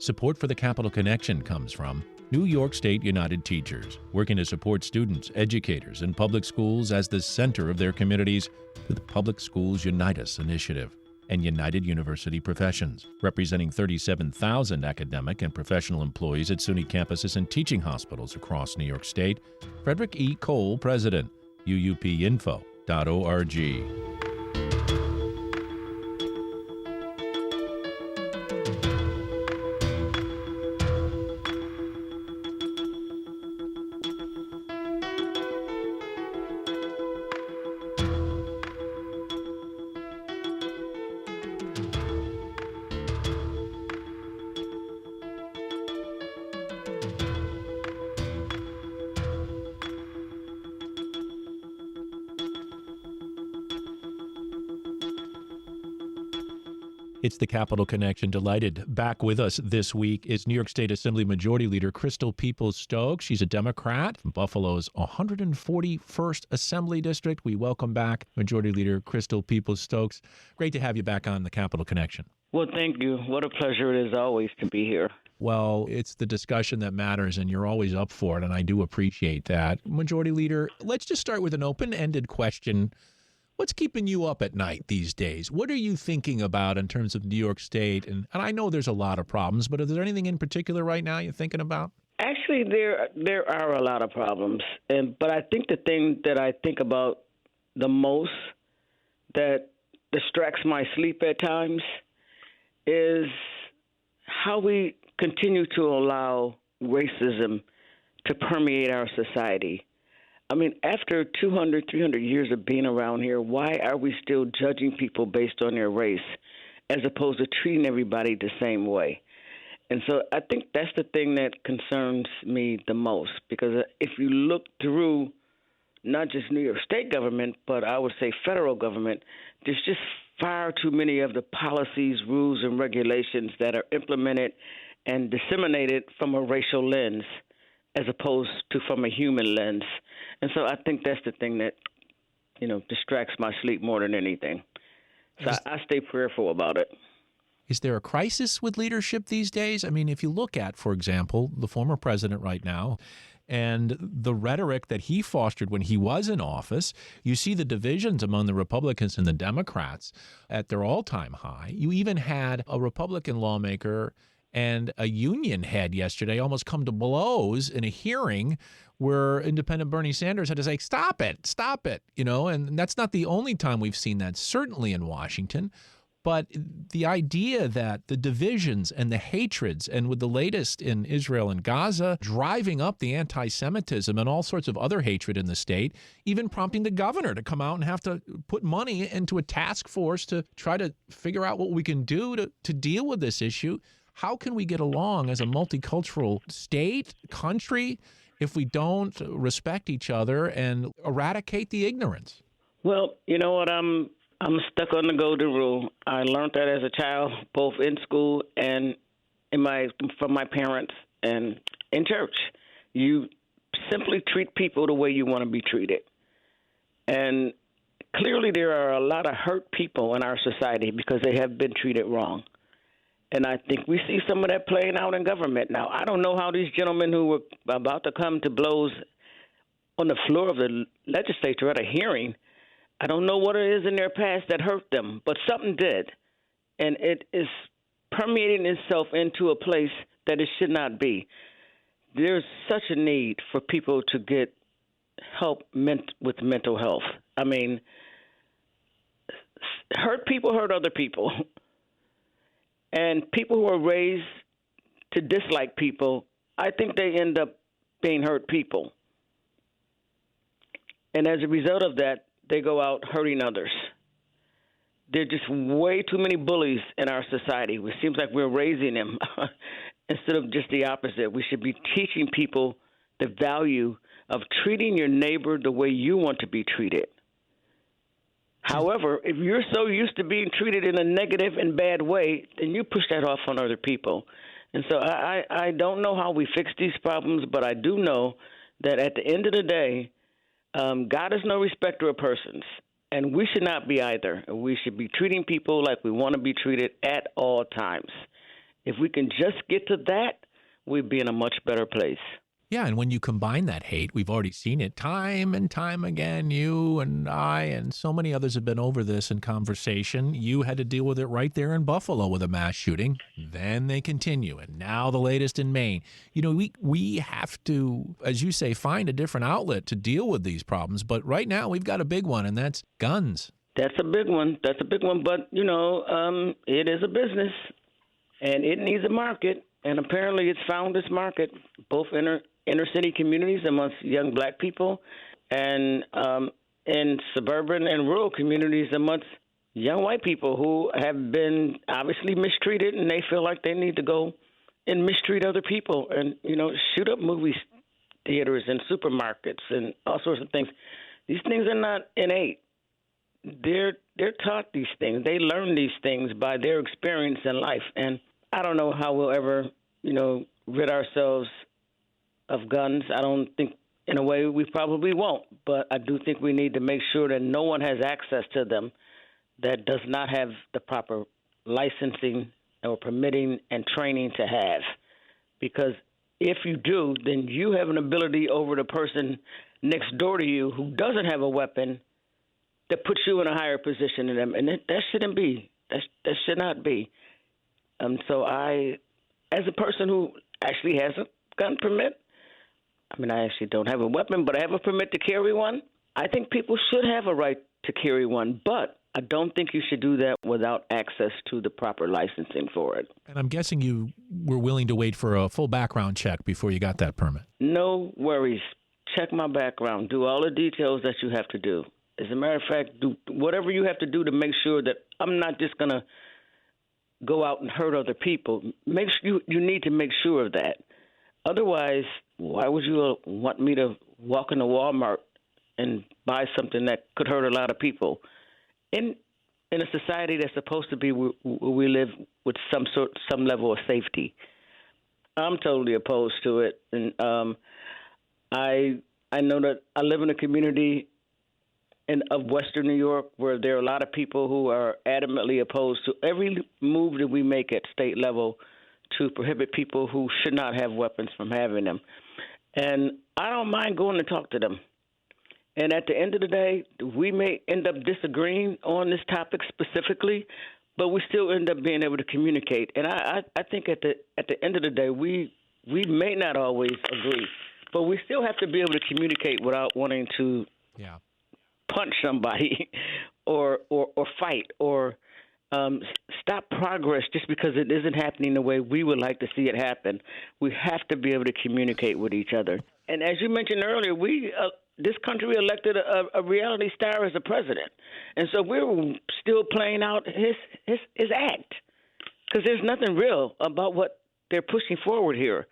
Support for the Capital Connection comes from New York State United Teachers, working to support students, educators, and public schools as the center of their communities through the Public Schools Unite Us initiative, and United University Professions, representing 37,000 academic and professional employees at SUNY campuses and teaching hospitals across New York State. Frederick E. Cole, President, uupinfo.org. It's the Capital Connection. Delighted. Back with us this week is New York State Assembly Majority Leader Crystal Peoples-Stokes. She's a Democrat from Buffalo's 141st Assembly District. We welcome back Majority Leader Crystal Peoples-Stokes. Great to have you back on the Capital Connection. Well, thank you. What a pleasure it is always to be here. Well, it's the discussion that matters, and you're always up for it, and I do appreciate that. Majority Leader, let's just start with an open-ended question. What's keeping you up at night these days? What are you thinking about in terms of New York State? And I know there's a lot of problems, but is there anything in particular right now you're thinking about? Actually, there are a lot of problems, but I think the thing that I think about the most that distracts my sleep at times is how we continue to allow racism to permeate our society. I mean, after 200, 300 years of being around here, why are we still judging people based on their race as opposed to treating everybody the same way? And so I think that's the thing that concerns me the most, because if you look through not just New York State government, but I would say federal government, there's just far too many of the policies, rules, and regulations that are implemented and disseminated from a racial lens as opposed to from a human lens. And so I think that's the thing that, distracts my sleep more than anything. So I stay prayerful about it. Is there a crisis with leadership these days? I mean, if you look at, for example, the former president right now and the rhetoric that he fostered when he was in office, you see the divisions among the Republicans and the Democrats at their all-time high. You even had a Republican lawmaker and a union head yesterday almost come to blows in a hearing where independent Bernie Sanders had to say, stop it, and that's not the only time we've seen that, certainly in Washington. But the idea that the divisions and the hatreds, and with the latest in Israel and Gaza, driving up the anti-Semitism and all sorts of other hatred in the state, even prompting the governor to come out and have to put money into a task force to try to figure out what we can do to deal with this issue. How can we get along as a multicultural state, country, if we don't respect each other and eradicate the ignorance? Well, you know what? I'm stuck on the golden rule. I learned that as a child, both in school and from my parents and in church. You simply treat people the way you want to be treated. And clearly there are a lot of hurt people in our society because they have been treated wrong. And I think we see some of that playing out in government now. I don't know how these gentlemen who were about to come to blows on the floor of the legislature at a hearing, I don't know what it is in their past that hurt them, but something did. And it is permeating itself into a place that it should not be. There's such a need for people to get help with mental health. I mean, hurt people hurt other people. And people who are raised to dislike people, I think they end up being hurt people. And as a result of that, they go out hurting others. There are just way too many bullies in our society. It seems like we're raising them instead of just the opposite. We should be teaching people the value of treating your neighbor the way you want to be treated. However, if you're so used to being treated in a negative and bad way, then you push that off on other people. And so I don't know how we fix these problems, but I do know that at the end of the day, God is no respecter of persons, and we should not be either. We should be treating people like we want to be treated at all times. If we can just get to that, we'd be in a much better place. Yeah, and when you combine that hate, we've already seen it time and time again. You and I and so many others have been over this in conversation. You had to deal with it right there in Buffalo with a mass shooting. Then they continue, and now the latest in Maine. You know, we have to, as you say, find a different outlet to deal with these problems. But right now we've got a big one, and that's guns. That's a big one. But, it is a business, and it needs a market. And apparently it's found this market, both inner city communities amongst young black people and in suburban and rural communities amongst young white people who have been obviously mistreated, and they feel like they need to go and mistreat other people and, shoot up movie theaters and supermarkets and all sorts of things. These things are not innate. They're taught these things. They learn these things by their experience in life. And I don't know how we'll ever, rid ourselves of guns. I don't think, in a way, we probably won't. But I do think we need to make sure that no one has access to them that does not have the proper licensing or permitting and training to have. Because if you do, then you have an ability over the person next door to you who doesn't have a weapon that puts you in a higher position than them. And that shouldn't be. That should not be. So I, as a person who actually has a gun permit, I actually don't have a weapon, but I have a permit to carry one. I think people should have a right to carry one, but I don't think you should do that without access to the proper licensing for it. And I'm guessing you were willing to wait for a full background check before you got that permit. No worries. Check my background. Do all the details that you have to do. As a matter of fact, do whatever you have to do to make sure that I'm not just going to go out and hurt other people. You need to make sure of that. Otherwise, why would you want me to walk into Walmart and buy something that could hurt a lot of people? In a society that's supposed to be where we live with some level of safety, I'm totally opposed to it. And I know that I live in a community of Western New York where there are a lot of people who are adamantly opposed to every move that we make at state level to prohibit people who should not have weapons from having them. And I don't mind going to talk to them. And at the end of the day, we may end up disagreeing on this topic specifically, but we still end up being able to communicate. And I think at the end of the day, we may not always agree, but we still have to be able to communicate without wanting to punch somebody or fight or stop progress just because it isn't happening the way we would like to see it happen. We have to be able to communicate with each other. And as you mentioned earlier, this country elected a reality star as a president. And so we're still playing out his act because there's nothing real about what they're pushing forward here.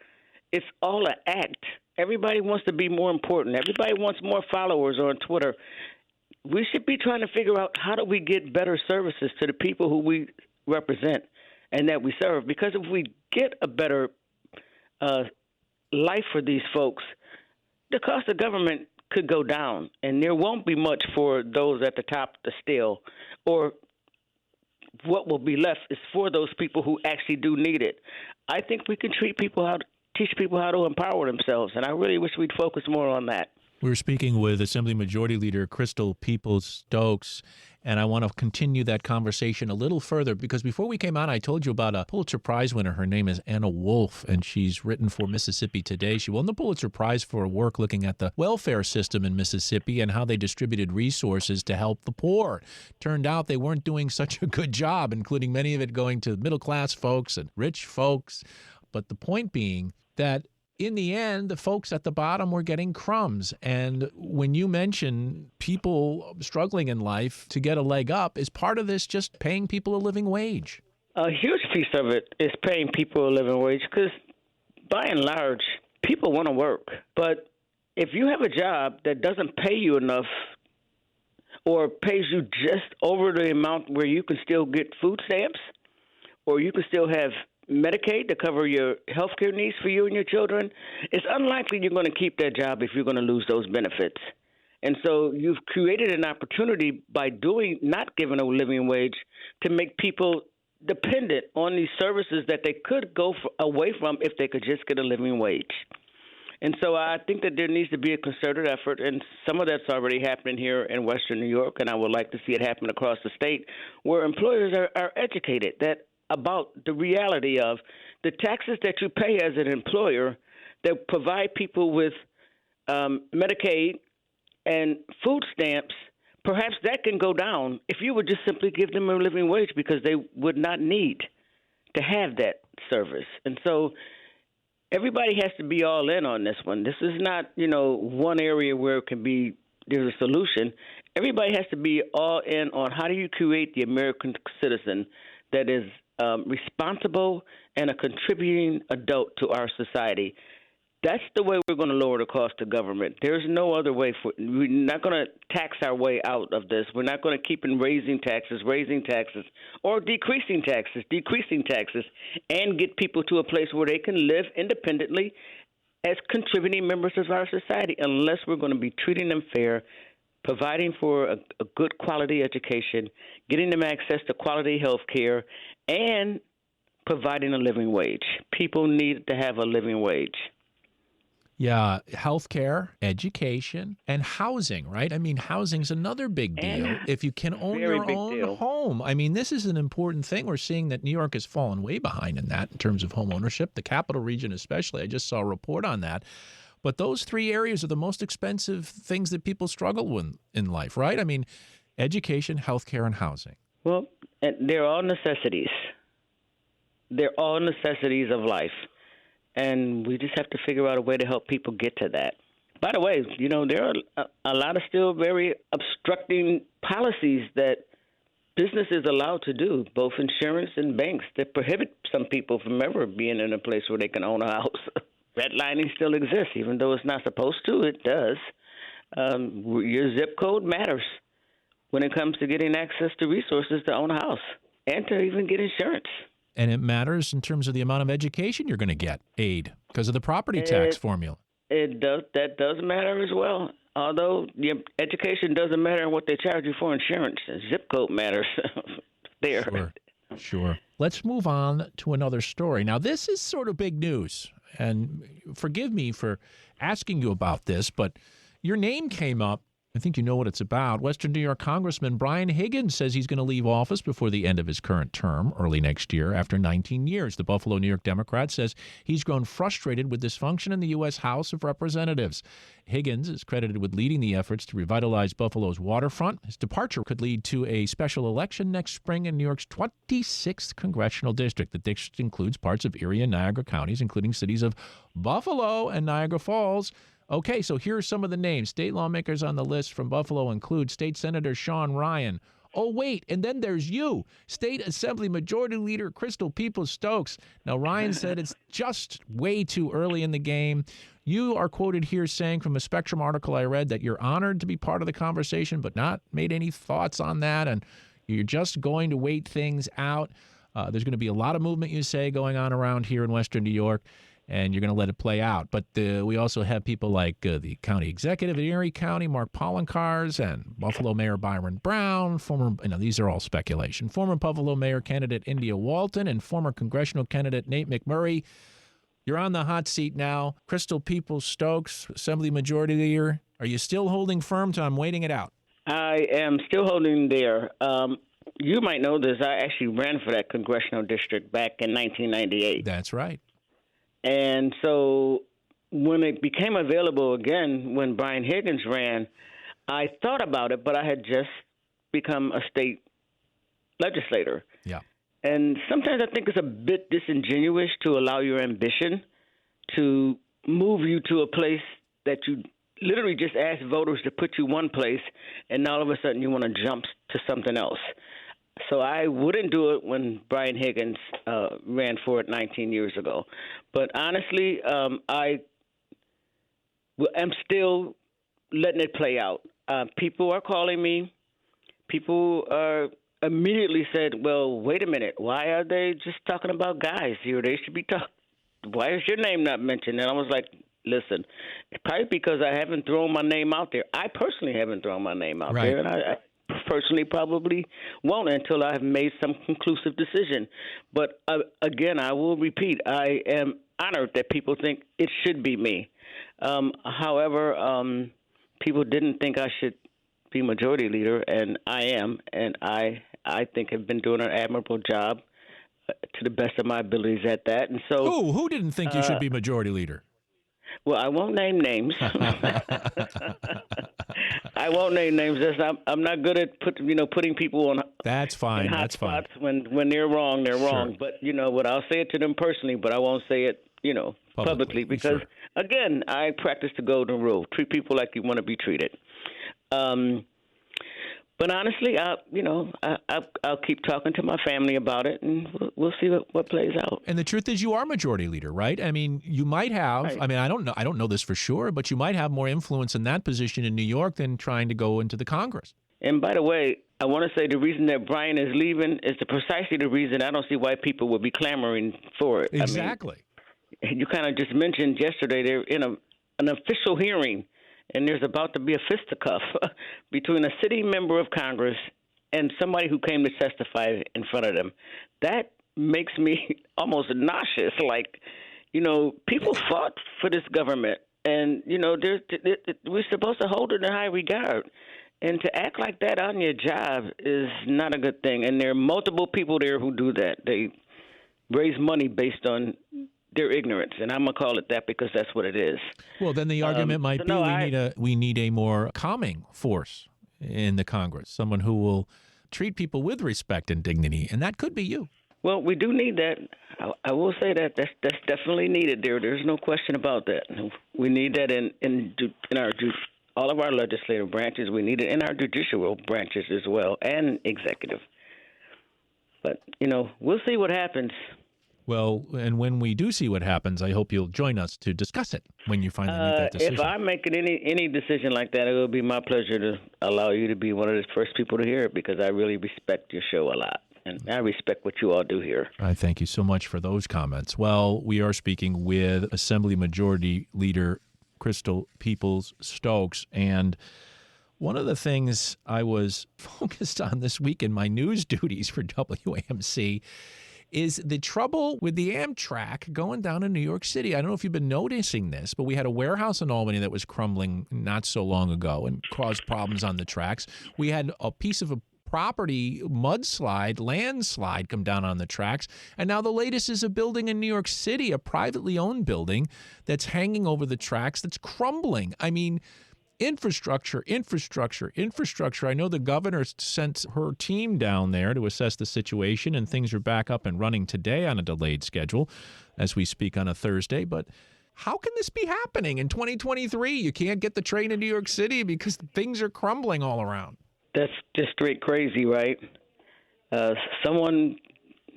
It's all an act. Everybody wants to be more important. Everybody wants more followers on Twitter. We should be trying to figure out how do we get better services to the people who we represent and that we serve. Because if we get a better life for these folks, the cost of government could go down, and there won't be much for those at the top to steal, or what will be left is for those people who actually do need it. I think we can teach people how to empower themselves, and I really wish we'd focus more on that. We're speaking with Assembly Majority Leader Crystal Peoples-Stokes, and I want to continue that conversation a little further because before we came on, I told you about a Pulitzer Prize winner. Her name is Anna Wolf, and she's written for Mississippi Today. She won the Pulitzer Prize for work looking at the welfare system in Mississippi and how they distributed resources to help the poor. Turned out they weren't doing such a good job, including many of it going to middle-class folks and rich folks. But the point being that in the end, the folks at the bottom were getting crumbs. And when you mention people struggling in life to get a leg up, is part of this just paying people a living wage? A huge piece of it is paying people a living wage because, by and large, people want to work. But if you have a job that doesn't pay you enough or pays you just over the amount where you can still get food stamps or you can still have Medicaid to cover your health care needs for you and your children, it's unlikely you're going to keep that job if you're going to lose those benefits. And so you've created an opportunity by not giving a living wage to make people dependent on these services that they could go away from if they could just get a living wage. And so I think that there needs to be a concerted effort, and some of that's already happening here in Western New York, and I would like to see it happen across the state, where employers are educated about the reality of the taxes that you pay as an employer that provide people with Medicaid and food stamps. Perhaps that can go down if you would just simply give them a living wage, because they would not need to have that service. And so everybody has to be all in on this one. This is not, one area where there's a solution. Everybody has to be all in on how do you create the American citizen that is responsible and a contributing adult to our society. That's the way we're going to lower the cost of government. There's no other way. We're not going to tax our way out of this. We're not going to keep on raising taxes, or decreasing taxes, and get people to a place where they can live independently as contributing members of our society, unless we're going to be treating them fair, providing for a good quality education, getting them access to quality health care, and providing a living wage. People need to have a living wage. Yeah, healthcare, education, and housing, right? I mean, housing's another big deal. If you can own your own home. I mean, this is an important thing. We're seeing that New York has fallen way behind in that in terms of home ownership, the capital region especially. I just saw a report on that. But those three areas are the most expensive things that people struggle with in life, right? I mean, education, healthcare, and housing. Well, they're all necessities. They're all necessities of life. And we just have to figure out a way to help people get to that. By the way, there are a lot of still very obstructing policies that business is allowed to do, both insurance and banks, that prohibit some people from ever being in a place where they can own a house. Redlining still exists, even though it's not supposed to. It does. Your zip code matters when it comes to getting access to resources to own a house and to even get insurance. And it matters in terms of the amount of education you're going to get, aid, because of the property tax formula. It does. That does matter as well. Although education doesn't matter what they charge you for insurance. Zip code matters there. Sure. Let's move on to another story. Now, this is sort of big news, and forgive me for asking you about this, but your name came up. I think you know what it's about. Western New York Congressman Brian Higgins says he's going to leave office before the end of his current term, early next year, after 19 years. The Buffalo, New York Democrat says he's grown frustrated with dysfunction in the U.S. House of Representatives. Higgins is credited with leading the efforts to revitalize Buffalo's waterfront. His departure could lead to a special election next spring in New York's 26th congressional district. The district includes parts of Erie and Niagara counties, including cities of Buffalo and Niagara Falls. Okay, so here are some of the names. State lawmakers on the list from Buffalo include State Senator Sean Ryan. Oh, wait, and then there's you, State Assembly Majority Leader Crystal Peoples-Stokes. Now, Ryan said it's just way too early in the game. You are quoted here saying from a Spectrum article I read that you're honored to be part of the conversation, but not made any thoughts on that, and you're just going to wait things out. There's going to be a lot of movement, you say, going on around here in Western New York, and you're going to let it play out. But we also have people like the county executive in Erie County, Mark Poloncarz, and Buffalo Mayor Byron Brown, these are all speculation, former Buffalo Mayor candidate India Walton, and former congressional candidate Nate McMurray. You're on the hot seat now. Crystal Peoples-Stokes, Assembly Majority Leader. Are you still holding firm to I'm waiting it out? I am still holding there. You might know this. I actually ran for that congressional district back in 1998. That's right. And so when it became available again, when Brian Higgins ran, I thought about it, but I had just become a state legislator. Yeah. And sometimes I think it's a bit disingenuous to allow your ambition to move you to a place that you literally just ask voters to put you one place, and all of a sudden you want to jump to something else. So I wouldn't do it when Brian Higgins ran for it 19 years ago. But honestly, I am still letting it play out. People are calling me. People are immediately said, well, wait a minute. Why are they just talking about guys here? They should be talking. Why is your name not mentioned? And I was like, listen, it's probably because I haven't thrown my name out there. I personally haven't thrown my name out there. And personally probably won't until I've made some conclusive decision. But again, I will repeat, I am honored that people think it should be me. However, people didn't think I should be majority leader, and I am, and I think have been doing an admirable job to the best of my abilities at that. And so, Who didn't think you should be majority leader? well, I won't name names. I won't name names. I'm not good at putting people on. That's fine. In hot That's fine. spots when they're wrong, they're wrong. But what I'll say it to them personally, but I won't say it publicly because again, I practice the golden rule: treat people like you want to be treated. But honestly, I'll keep talking to my family about it, and we'll see what plays out. And the truth is, you are majority leader, right? I mean, you might have. Right. I mean, I don't know this for sure, but you might have more influence in that position in New York than trying to go into the Congress. And by the way, I want to say the reason that Brian is leaving is precisely the reason I don't see why people would be clamoring for it. Exactly. I mean, you kind of just mentioned yesterday they're in an official hearing. And there's about to be a fisticuff between a sitting member of Congress and somebody who came to testify in front of them. That makes me almost nauseous. Like, people fought for this government, and, we're supposed to hold it in high regard. And to act like that on your job is not a good thing. And there are multiple people there who do that. They raise money based on their ignorance, and I'm gonna call it that because that's what it is. Well, then the argument might be we need a more calming force in the Congress, someone who will treat people with respect and dignity, and that could be you. Well, we do need that. I will say that's definitely needed. There's no question about that. We need that in all of our legislative branches. We need it in our judicial branches as well, and executive. But we'll see what happens. Well, and when we do see what happens, I hope you'll join us to discuss it when you finally make that decision. If I'm making any decision like that, it will be my pleasure to allow you to be one of the first people to hear it because I really respect your show a lot. And I respect what you all do here. I thank you so much for those comments. Well, we are speaking with Assembly Majority Leader Crystal Peoples-Stokes. And one of the things I was focused on this week in my news duties for WAMC is the trouble with the Amtrak going down in New York City. I don't know if you've been noticing this, but we had a warehouse in Albany that was crumbling not so long ago and caused problems on the tracks. We had a piece of a property landslide come down on the tracks. And now the latest is a building in New York City, a privately owned building that's hanging over the tracks that's crumbling. I mean, infrastructure. I know the governor sent her team down there to assess the situation, and things are back up and running today on a delayed schedule as we speak on a Thursday. But how can this be happening in 2023? You can't get the train in New York City because things are crumbling all around. That's just straight crazy, right? Someone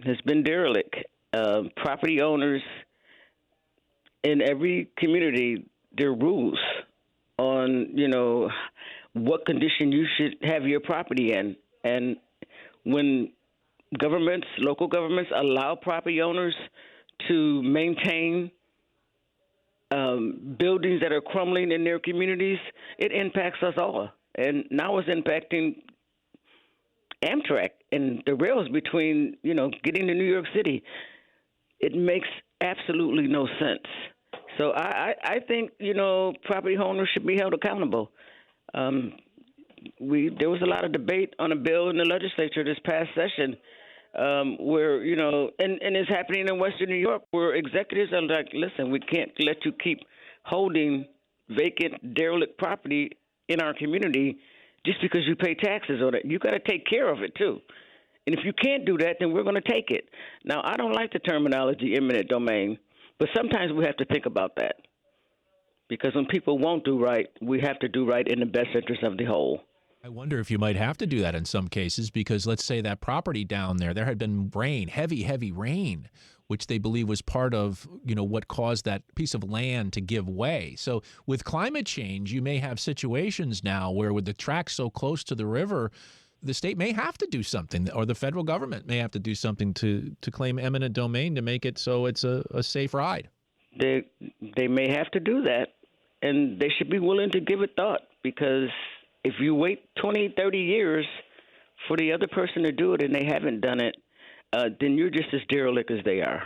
has been derelict. Property owners in every community, there are rules on, what condition you should have your property in. And when local governments allow property owners to maintain buildings that are crumbling in their communities, it impacts us all. And now it's impacting Amtrak and the rails between, getting to New York City. It makes absolutely no sense. So I think, property owners should be held accountable. There was a lot of debate on a bill in the legislature this past session where, and it's happening in Western New York where executives are like, listen, we can't let you keep holding vacant, derelict property in our community just because you pay taxes on it. You got to take care of it, too. And if you can't do that, then we're going to take it. Now, I don't like the terminology eminent domain. But sometimes we have to think about that because when people won't do right, we have to do right in the best interest of the whole. I wonder if you might have to do that in some cases because let's say that property down there had been rain, heavy rain, which they believe was part of, what caused that piece of land to give way. So with climate change, you may have situations now where with the tracks so close to the river, the state may have to do something, or the federal government may have to do something to claim eminent domain to make it so it's a safe ride. They may have to do that, and they should be willing to give it thought because if you wait 20, 30 years for the other person to do it and they haven't done it, then you're just as derelict as they are.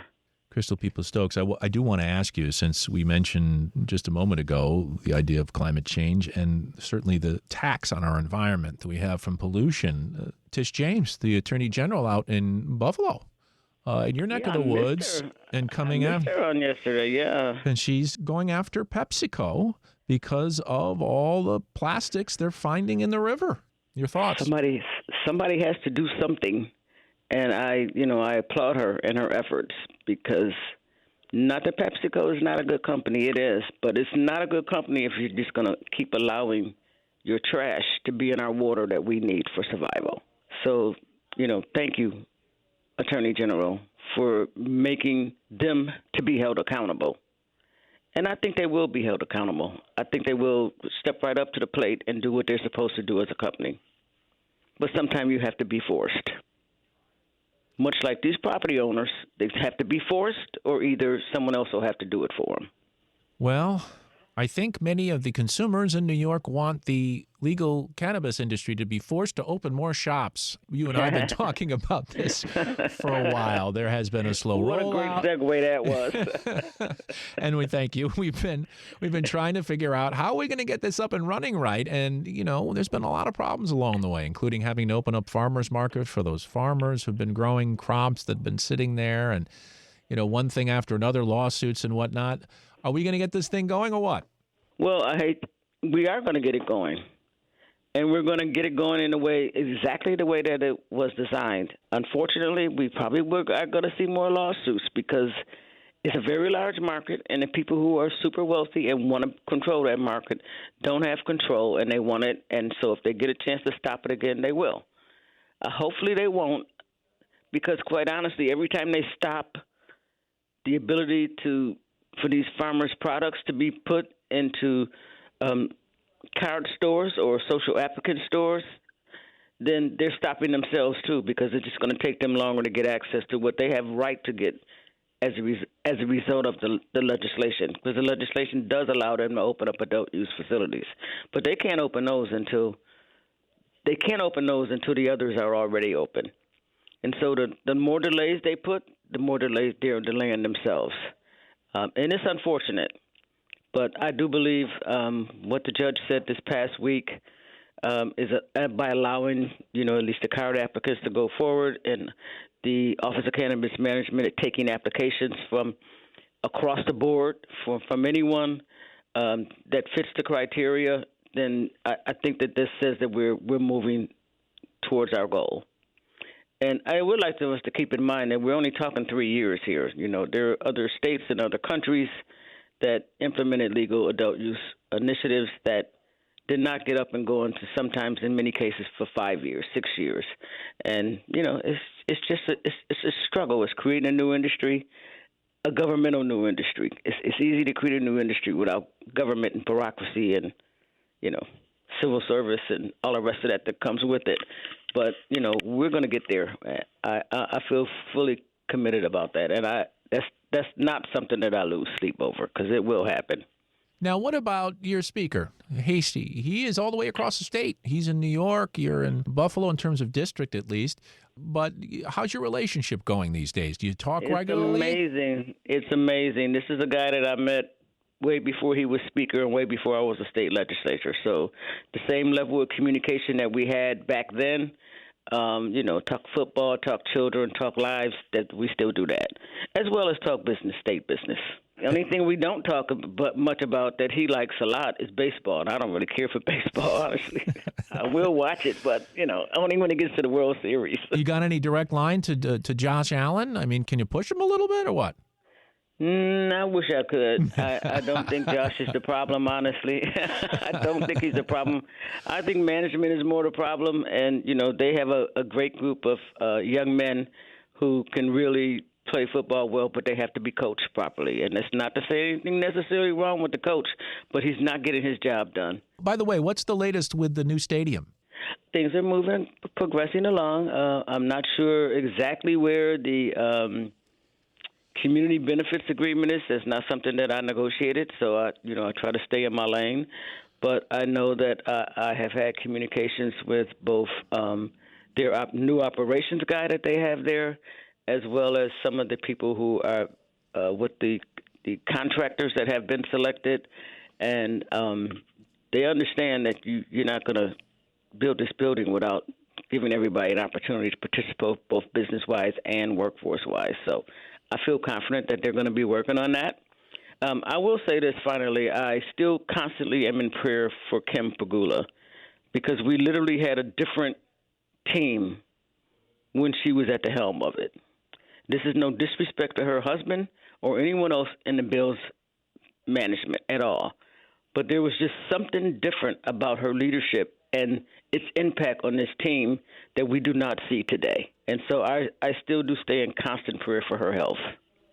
Crystal Peoples-Stokes, I do want to ask you, since we mentioned just a moment ago the idea of climate change and certainly the tax on our environment that we have from pollution. Tish James, the Attorney General out in Buffalo, in your neck of the woods, and coming after her on yesterday, yeah. And she's going after PepsiCo because of all the plastics they're finding in the river. Your thoughts? Somebody has to do something. And I applaud her and her efforts, because not that PepsiCo is not a good company, it is, but it's not a good company if you're just going to keep allowing your trash to be in our water that we need for survival. So, thank you, Attorney General, for making them to be held accountable. And I think they will be held accountable. I think they will step right up to the plate and do what they're supposed to do as a company. But sometimes you have to be forced. Much like these property owners, they have to be forced, or either someone else will have to do it for them. Well, I think many of the consumers in New York want the legal cannabis industry to be forced to open more shops. You and I have been talking about this for a while. There has been a slow rollout. What a great segue that was. And we thank you. We've been trying to figure out how we're going to get this up and running right. And, there's been a lot of problems along the way, including having to open up farmers markets for those farmers who've been growing crops that have been sitting there. And, one thing after another, lawsuits and whatnot. Are we going to get this thing going or what? Well, we are going to get it going. And we're going to get it going in a way, exactly the way that it was designed. Unfortunately, we probably are going to see more lawsuits, because it's a very large market, and the people who are super wealthy and want to control that market don't have control, and they want it. And so if they get a chance to stop it again, they will. Hopefully they won't, because quite honestly, every time they stop the ability for these farmers' products to be put into card stores or social applicant stores, then they're stopping themselves too, because it's just going to take them longer to get access to what they have right to get as a result of the legislation, because the legislation does allow them to open up adult use facilities, but they can't open those until the others are already open. And so the more delays they put, the more delays they're delaying themselves. And it's unfortunate, but I do believe what the judge said this past week is by allowing, at least the card applicants to go forward, and the Office of Cannabis Management taking applications from across the board from anyone that fits the criteria, then I think that this says that we're moving towards our goal. And I would like us to keep in mind that we're only talking 3 years here. There are other states and other countries that implemented legal adult use initiatives that did not get up and go into, sometimes in many cases, for 5 years, 6 years. And, it's just a struggle. It's creating a new industry, a governmental new industry. It's easy to create a new industry without government and bureaucracy and, civil service and all the rest of that comes with it. But, we're going to get there. I feel fully committed about that. And that's not something that I lose sleep over, because it will happen. Now, what about your speaker, Hasty? He is all the way across the state. He's in New York. You're in Buffalo, in terms of district at least. But how's your relationship going these days? Do you talk regularly? It's amazing. This is a guy that I met way before he was speaker and way before I was a state legislator. So the same level of communication that we had back then, talk football, talk children, talk lives, that we still do that, as well as talk business, state business. The only thing we don't talk much about that he likes a lot is baseball, and I don't really care for baseball, honestly. I will watch it, but, only when it gets to the World Series. You got any direct line to Josh Allen? I mean, can you push him a little bit or what? I wish I could. I don't think Josh is the problem, honestly. I don't think he's the problem. I think management is more the problem, and, they have a great group of young men who can really play football well, but they have to be coached properly. And it's not to say anything necessarily wrong with the coach, but he's not getting his job done. By the way, what's the latest with the new stadium? Things are progressing along. I'm not sure exactly where the community benefits agreement is. That's not something that I negotiated, so I try to stay in my lane. but I know that I have had communications with both their new operations guy that they have there, as well as some of the people who are with the contractors that have been selected, and they understand that you're not going to build this building without giving everybody an opportunity to participate both business-wise and workforce-wise. So I feel confident that they're going to be working on that. I will say this finally. I still constantly am in prayer for Kim Pegula because we literally had a different team when she was at the helm of it. This is no disrespect to her husband or anyone else in the Bills management at all. But there was just something different about her leadership and its impact on this team that we do not see today. And so I still do stay in constant prayer for her health.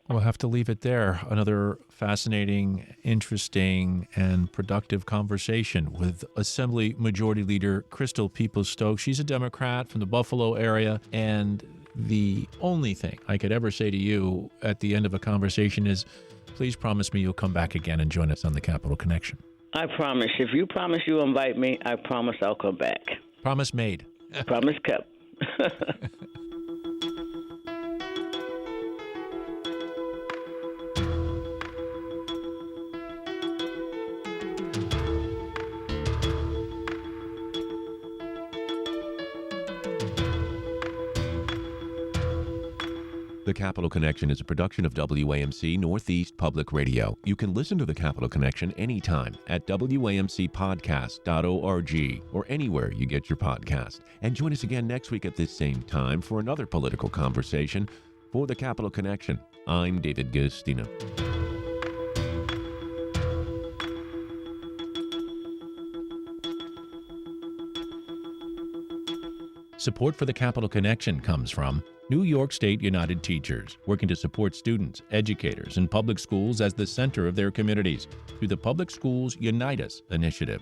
We'll have to leave it there. Another fascinating, interesting, and productive conversation with Assembly Majority Leader Crystal Peoples-Stokes. She's a Democrat from the Buffalo area, and the only thing I could ever say to you at the end of a conversation is, please promise me you'll come back again and join us on the Capital Connection. I promise. If you promise you'll invite me, I promise I'll come back. Promise made. Promise kept. The Capital Connection is a production of WAMC Northeast Public Radio. You can listen to The Capital Connection anytime at WAMCpodcast.org or anywhere you get your podcast. And join us again next week at this same time for another political conversation. For The Capital Connection, I'm David Guistina. Support for the Capital Connection comes from New York State United Teachers, working to support students, educators, and public schools as the center of their communities through the Public Schools Unite Us initiative.